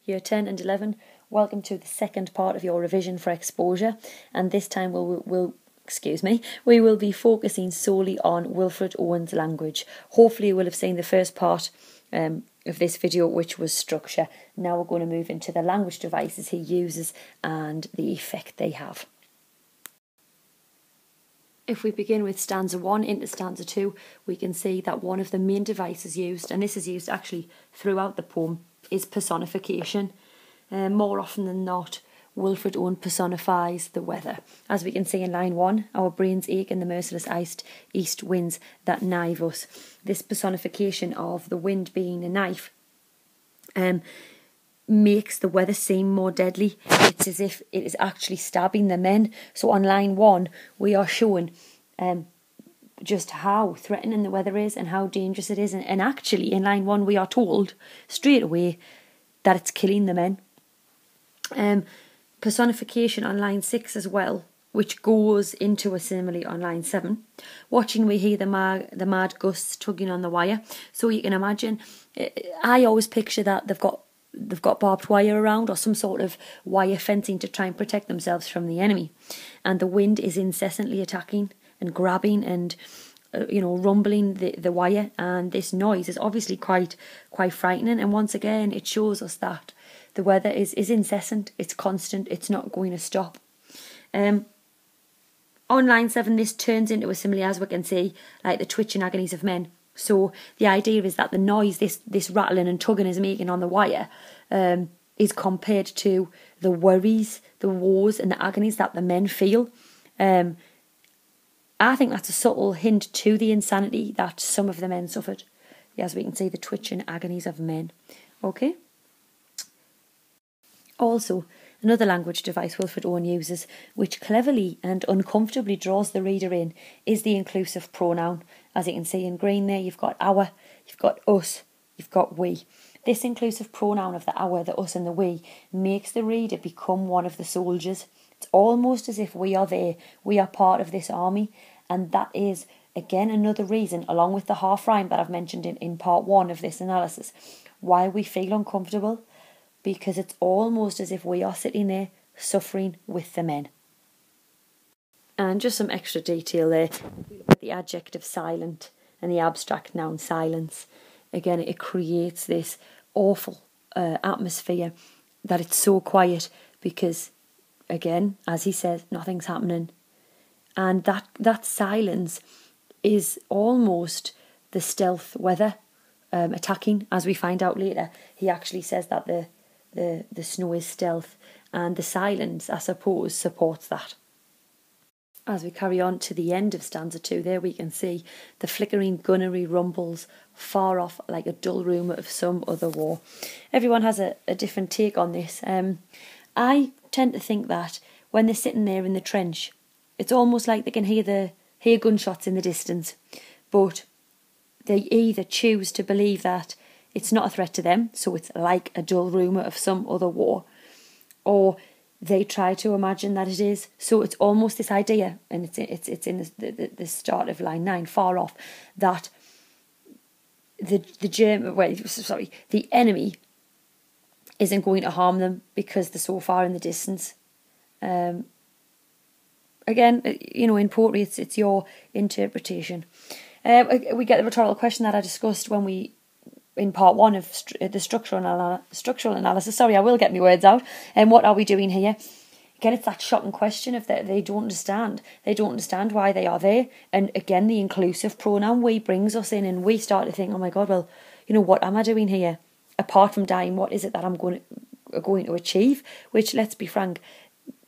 Year 10 and 11, welcome to the second part of your revision for exposure, and this time we will be focusing solely on Wilfred Owen's language. Hopefully you will have seen the first part of this video, which was structure. Now we're going to move into the language devices he uses and the effect they have. If we begin with stanza 1 into stanza 2, we can see that one of the main devices used, and this is used actually throughout the poem, is personification. More often than not, Wilfred Owen personifies the weather. As we can see in line 1, our brains ache in the merciless east winds that knife us. This personification of the wind being a knife makes the weather seem more deadly. It's as if it is actually stabbing the men. So on line 1, we are shown just how threatening the weather is and how dangerous it is. And actually, in line 1, we are told straight away that it's killing the men. Personification on line 6 as well, which goes into a simile on line 7. Watching, we hear the mad gusts tugging on the wire. So you can imagine, I always picture that they've got barbed wire around or some sort of wire fencing to try and protect themselves from the enemy. And the wind is incessantly attacking and grabbing and rumbling the wire, and this noise is obviously quite frightening. And once again, it shows us that the weather is incessant, it's constant, it's not going to stop. On line 7, this turns into a simile, as we can see, like the twitching agonies of men. So the idea is that the noise this rattling and tugging is making on the wire is compared to the worries, the woes and the agonies that the men feel. I think that's a subtle hint to the insanity that some of the men suffered. As we can see, the twitching agonies of men. Okay. Also, another language device Wilfred Owen uses, which cleverly and uncomfortably draws the reader in, is the inclusive pronoun. As you can see in green there, you've got our, you've got us, you've got we. This inclusive pronoun of the our, the us and the we makes the reader become one of the soldiers. It's almost as if we are there, we are part of this army, and that is, again, another reason, along with the half rhyme that I've mentioned in part 1 of this analysis, why we feel uncomfortable, because it's almost as if we are sitting there suffering with the men. And just some extra detail there, if we look at the adjective silent and the abstract noun silence, again, it creates this awful atmosphere that it's so quiet because, again, as he says, nothing's happening. And that silence is almost the stealth weather attacking, as we find out later. He actually says that the snow is stealth, and the silence, I suppose, supports that. As we carry on to the end of stanza 2, there we can see the flickering gunnery rumbles far off like a dull rumour of some other war. Everyone has a different take on this. I tend to think that when they're sitting there in the trench, it's almost like they can hear gunshots in the distance, but they either choose to believe that it's not a threat to them, so it's like a dull rumour of some other war, or they try to imagine that it is. So it's almost this idea, and it's in the start of line 9, far off, that the enemy isn't going to harm them because they're so far in the distance. Again, in poetry, it's your interpretation. We get the rhetorical question that I discussed in part 1 of the structural analysis. Sorry, I will get my words out. And what are we doing here? Again, it's that shocking question of that they don't understand. They don't understand why they are there. And again, the inclusive pronoun we brings us in, and we start to think, oh my God, well, what am I doing here? Apart from dying, what is it that I'm going to achieve? Which, let's be frank,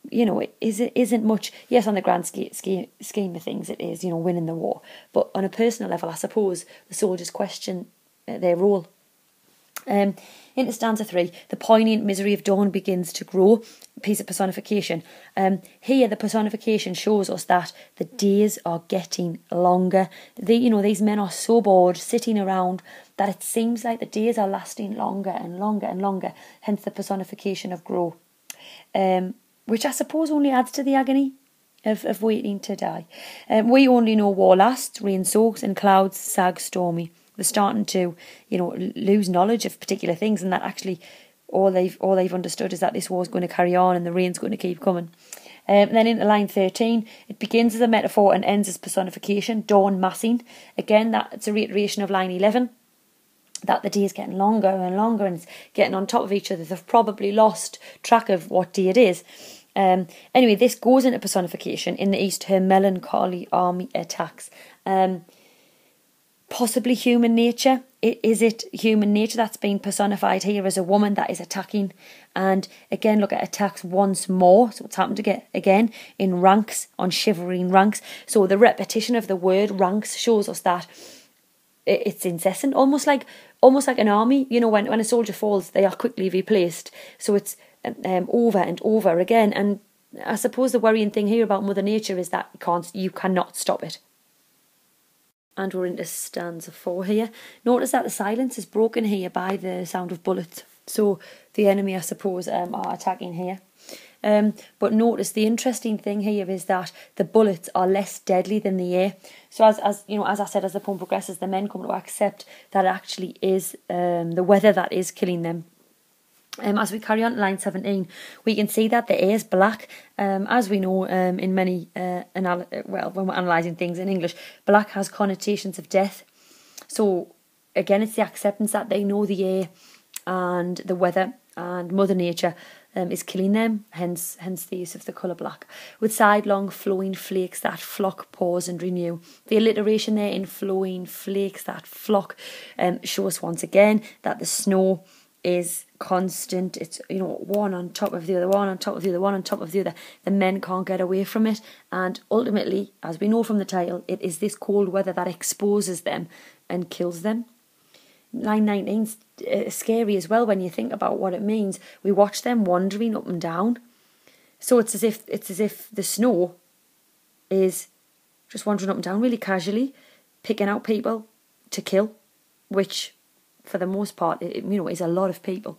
it isn't much. Yes, on the grand scheme of things, it is, winning the war. But on a personal level, I suppose the soldiers question their role. Into stanza 3, the poignant misery of dawn begins to grow. Piece of personification. Here, the personification shows us that the days are getting longer. These men are so bored sitting around that it seems like the days are lasting longer and longer and longer. Hence the personification of grow. Which I suppose only adds to the agony of waiting to die. We only know war lasts, rain soaks, and clouds sag stormy. They're starting to, lose knowledge of particular things, and that actually all they've understood is that this war's going to carry on and the rain's going to keep coming. And then into line 13, it begins as a metaphor and ends as personification, dawn massing. Again, that's a reiteration of line 11, that the day is getting longer and longer and it's getting on top of each other. They've probably lost track of what day it is. Anyway, this goes into personification. In the east, her melancholy army attacks. Possibly human nature. Is it human nature that's being personified here as a woman that is attacking? And again, look at attacks once more. So it's happened again in ranks, on shivering ranks. So the repetition of the word ranks shows us that it's incessant, almost like an army. You know, when a soldier falls, they are quickly replaced. So it's over and over again. And I suppose the worrying thing here about Mother Nature is that you cannot stop it. And we're into stanza 4 here. Notice that the silence is broken here by the sound of bullets. So the enemy, I suppose, are attacking here. But notice the interesting thing here is that the bullets are less deadly than the air. So as you know, as I said, as the poem progresses, the men come to accept that it actually is the weather that is killing them. As we carry on to line 17, we can see that the air is black. As we know, in many when we're analysing things in English, black has connotations of death. So again, it's the acceptance that they know the air and the weather and Mother Nature is killing them, hence the use of the colour black. With sidelong flowing flakes that flock, pause and renew. The alliteration there in flowing flakes that flock shows once again that the snow is constant. It's, you know, one on top of the other, one on top of the other, one on top of the other. The men can't get away from it, and ultimately, as we know from the title, it is this cold weather that exposes them and kills them. Line 19 is scary as well when you think about what it means. We watch them wandering up and down. So it's as if the snow is just wandering up and down really casually, picking out people to kill, which for the most part, is a lot of people.